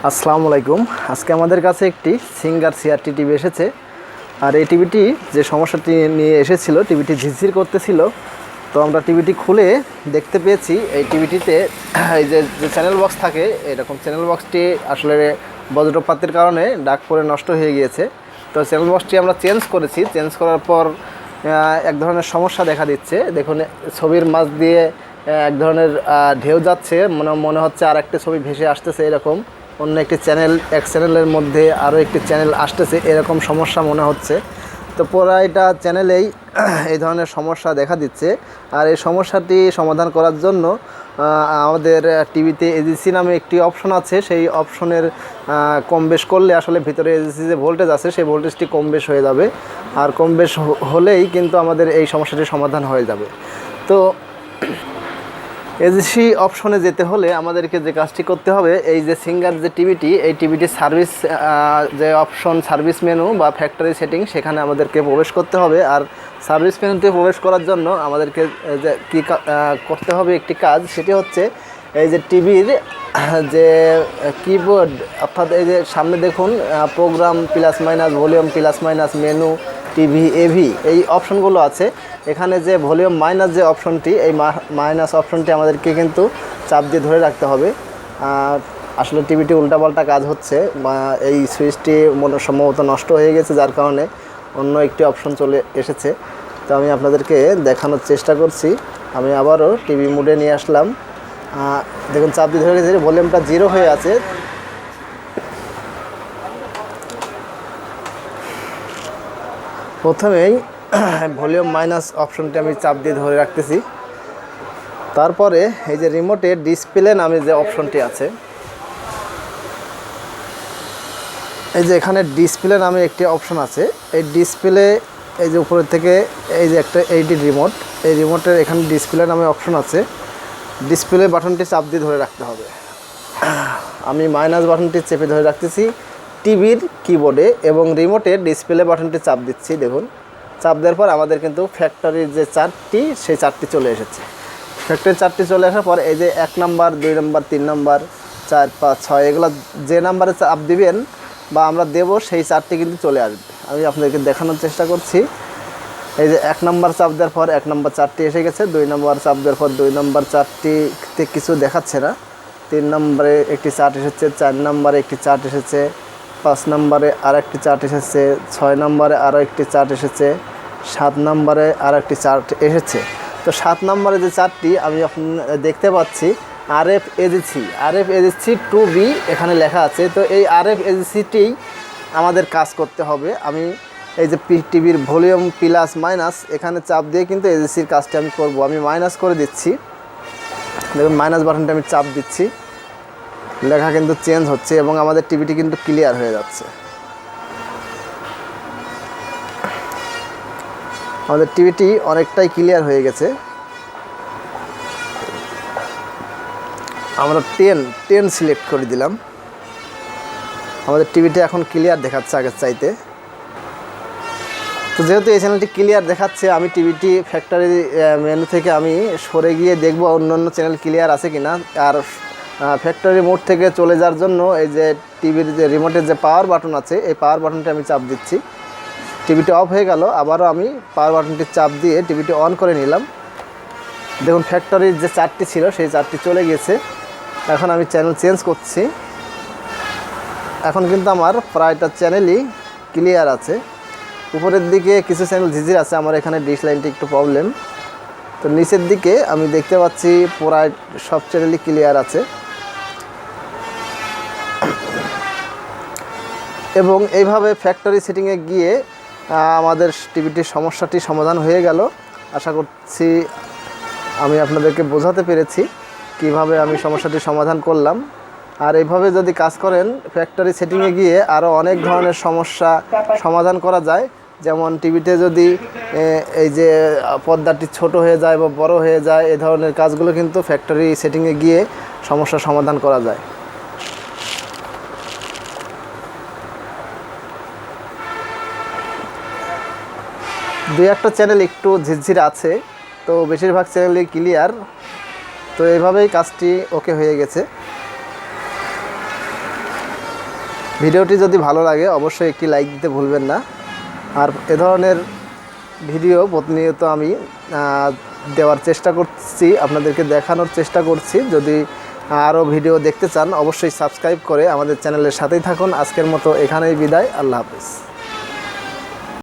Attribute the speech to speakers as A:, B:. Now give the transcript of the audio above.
A: আসসালামু আলাইকুম। আজকে আমাদের কাছে একটি সিঙ্গার সিআরটি টিভি এসেছে। আর এই টিভিটি যে সমস্যাটি নিয়ে এসেছিল, টিভিটি ঝিরঝির করতেছিল। তো আমরা টিভিটি খুলে দেখতে পেয়েছি এই টিভিটিতে এই যে চ্যানেল বক্স থাকে, এরকম চ্যানেল বক্সটি আসলে বজ্রপাতের কারণে দাগ পড়ে নষ্ট হয়ে গিয়েছে। তো চ্যানেল বক্সটি আমরা চেঞ্জ করেছি। চেঞ্জ করার পর এক ধরনের সমস্যা দেখা দিচ্ছে। দেখুন, ছবির মাঝ দিয়ে এক ধরনের ঢেউ যাচ্ছে, মনে হচ্ছে আর একটা ছবি ভেসে আসতেছে, এরকম অন্য একটি চ্যানেল, এক চ্যানেলের মধ্যে আরও একটি চ্যানেল আসতেছে, এরকম সমস্যা মনে হচ্ছে। তো পুরাইটা চ্যানেলেই এই ধরনের সমস্যা দেখা দিচ্ছে। আর এই সমস্যাটি সমাধান করার জন্য আমাদের টিভিতে এজিসি নামে একটি অপশন আছে। সেই অপশনের কম বেশ করলে আসলে ভিতরে এজিসি যে ভোল্টেজ আছে সেই ভোল্টেজটি কম বেশ হয়ে যাবে। আর কম বেশ হলেই কিন্তু আমাদের এই সমস্যাটির সমাধান হয়ে যাবে। তো এজিসি অপশনে যেতে হলে আমাদেরকে যে কাজটি করতে হবে, এই যে সিঙ্গার যে টিভিটি, এই টিভিটির সার্ভিস যে অপশন, সার্ভিস মেনু বা ফ্যাক্টরি সেটিং, সেখানে আমাদেরকে প্রবেশ করতে হবে। আর সার্ভিস মেনুতে প্রবেশ করার জন্য আমাদেরকে যে কী করতে হবে একটি কাজ, সেটি হচ্ছে এই যে টিভির যে কিবোর্ড, অর্থাৎ এই যে সামনে দেখুন program plus minus, volume plus minus, menu, TV, AV, এই অপশনগুলো আছে। এখানে যে ভলিউম মাইনাস যে অপশনটি, এই মাইনাস অপশনটি আমাদেরকে কিন্তু চাপ দিয়ে ধরে রাখতে হবে। আসলে টিভিটি উল্টাপাল্টা কাজ হচ্ছে, এই সুইচটি সম্ভবত নষ্ট হয়ে গেছে, যার কারণে অন্য একটি অপশন চলে এসেছে। তো আমি আপনাদেরকে দেখানোর চেষ্টা করছি। আমি আবারও টিভি মোডে নিয়ে আসলাম। দেখুন, চাপ দিয়ে ধরে গেছে, ভলিউমটা 0 হয়ে আছে। প্রথমেই ভলিউম মাইনাস অপশনটি আমি চাপ দিয়ে ধরে রাখতেছি। তারপরে এই যে রিমোটে ডিসপ্লে নামে যে অপশনটি আছে, এই যে এখানে ডিসপ্লে নামে একটি অপশন আছে। এই ডিসপ্লে, এই যে উপরের থেকে এই যে একটা এইটি রিমোট, এই রিমোটের এখানে ডিসপ্লে নামে অপশন আছে। ডিসপ্লে বাটনটি চাপ দিয়ে ধরে রাখতে হবে। আমি মাইনাস বাটনটি চেপে ধরে রাখতেছি টিভির কিবোর্ডে এবং রিমোটের ডিসপ্লে বাটনটি চাপ দিচ্ছি। দেখুন, চাপ দেওয়ার পর আমাদের কিন্তু ফ্যাক্টরির যে চার্টটি, সেই চার্টটি চলে এসেছে। ফ্যাক্টরির চার্টটি চলে আসার পর এই যে 1 নাম্বার, 2 নাম্বার, 3 নাম্বার, 4, 5, 6, এগুলো যে নাম্বারে চাপ দিবেন বা আমরা দেব, সেই চার্টটি কিন্তু চলে আসবে। আমি আপনাদেরকে দেখানোর চেষ্টা করছি। এই যে 1 নাম্বার চাপ দেওয়ার পর 1 নাম্বার চার্টটি এসে গেছে। 2 নাম্বার চাপ দেওয়ার পর 2 নাম্বার চার্টটিতে কিছু দেখাচ্ছে না। 3 নম্বরে একটি চার্ট এসেছে, 4 নম্বরে একটি চার্ট এসেছে, 5 নম্বরে আর একটি চার্ট এসেছে, 6 নম্বরে আরও একটি চার্ট এসেছে, 7 নম্বরে আর একটি চার্ট এসেছে। তো 7 নম্বরে যে চার্টটি আমি দেখতে পাচ্ছি RF-AGC 2B এখানে লেখা আছে। তো এই RF-AGCটি আমাদের কাজ করতে হবে। আমি এই যে টিভির ভলিউম প্লাস মাইনাস, এখানে চাপ দিয়ে কিন্তু এজিসির কাজটি আমি করব। আমি মাইনাস করে দিচ্ছি। দেখুন, মাইনাস বাটনটা আমি চাপ দিচ্ছি, লেখা কিন্তু চেঞ্জ হচ্ছে এবং আমাদের টিভিটি কিন্তু ক্লিয়ার হয়ে যাচ্ছে। আমাদের টিভিটি অনেকটাই ক্লিয়ার হয়ে গেছে। আমরা 10 সিলেক্ট করে দিলাম। আমাদের টিভিটি এখন ক্লিয়ার দেখাচ্ছে আগের চাইতে। তো যেহেতু এই চ্যানেলটি ক্লিয়ার দেখাচ্ছে, আমি টিভিটি ফ্যাক্টরি মেনু থেকে আমি সরে গিয়ে দেখব অন্যান্য চ্যানেল ক্লিয়ার আছে কিনা। আর ফ্যাক্টরি মোড থেকে চলে যাওয়ার জন্য এই যে টিভির যে রিমোটের যে পাওয়ার বাটন আছে, এই পাওয়ার বাটনটি আমি চাপ দিচ্ছি। টিভিটি অফ হয়ে গেল। আবারও আমি পাওয়ার বাটনটি চাপ দিয়ে টিভিটি অন করে নিলাম। দেখুন, ফ্যাক্টরির যে চার্টটি ছিল সেই চার্টটি চলে গেছে। এখন আমি চ্যানেল চেঞ্জ করছি। এখন কিন্তু আমার প্রায়টা চ্যানেলই ক্লিয়ার আছে। উপরের দিকে কিছু চ্যানেল ঝিঝির আছে, আমার এখানে ডিশ লাইনটি একটু প্রবলেম। তো নিচের দিকে আমি দেখতে পাচ্ছি প্রায় সব চ্যানেলই ক্লিয়ার আছে। এবং এইভাবে ফ্যাক্টরি সেটিংয়ে গিয়ে আমাদের টিভিটির সমস্যাটি সমাধান হয়ে গেল। আশা করছি আমি আপনাদেরকে বোঝাতে পেরেছি কিভাবে আমি সমস্যাটি সমাধান করলাম। আর এইভাবে যদি কাজ করেন, ফ্যাক্টরি সেটিংয়ে গিয়ে আরও অনেক ধরনের সমস্যা সমাধান করা যায়। যেমন টিভিতে যদি এই যে পর্দাটি ছোট হয়ে যায় বা বড় হয়ে যায়, এই ধরনের কাজগুলো কিন্তু ফ্যাক্টরি সেটিংয়ে গিয়ে সমস্যা সমাধান করা যায়। দুই একটা চ্যানেল একটু ঝিরঝির আছে, তো বেশিরভাগ চ্যানেলই ক্লিয়ার। তো এইভাবেই কাজটি ওকে হয়ে গেছে। ভিডিওটি যদি ভালো লাগে অবশ্যই একটি লাইক দিতে ভুলবেন না। আর এ ধরনের ভিডিও প্রতিনিয়ত আমি দেওয়ার চেষ্টা করছি, আপনাদেরকে দেখানোর চেষ্টা করছি। যদি আরও ভিডিও দেখতে চান অবশ্যই সাবস্ক্রাইব করে আমাদের চ্যানেলের সাথেই থাকুন। আজকের মতো এখানেই বিদায়, আল্লাহ হাফেজ।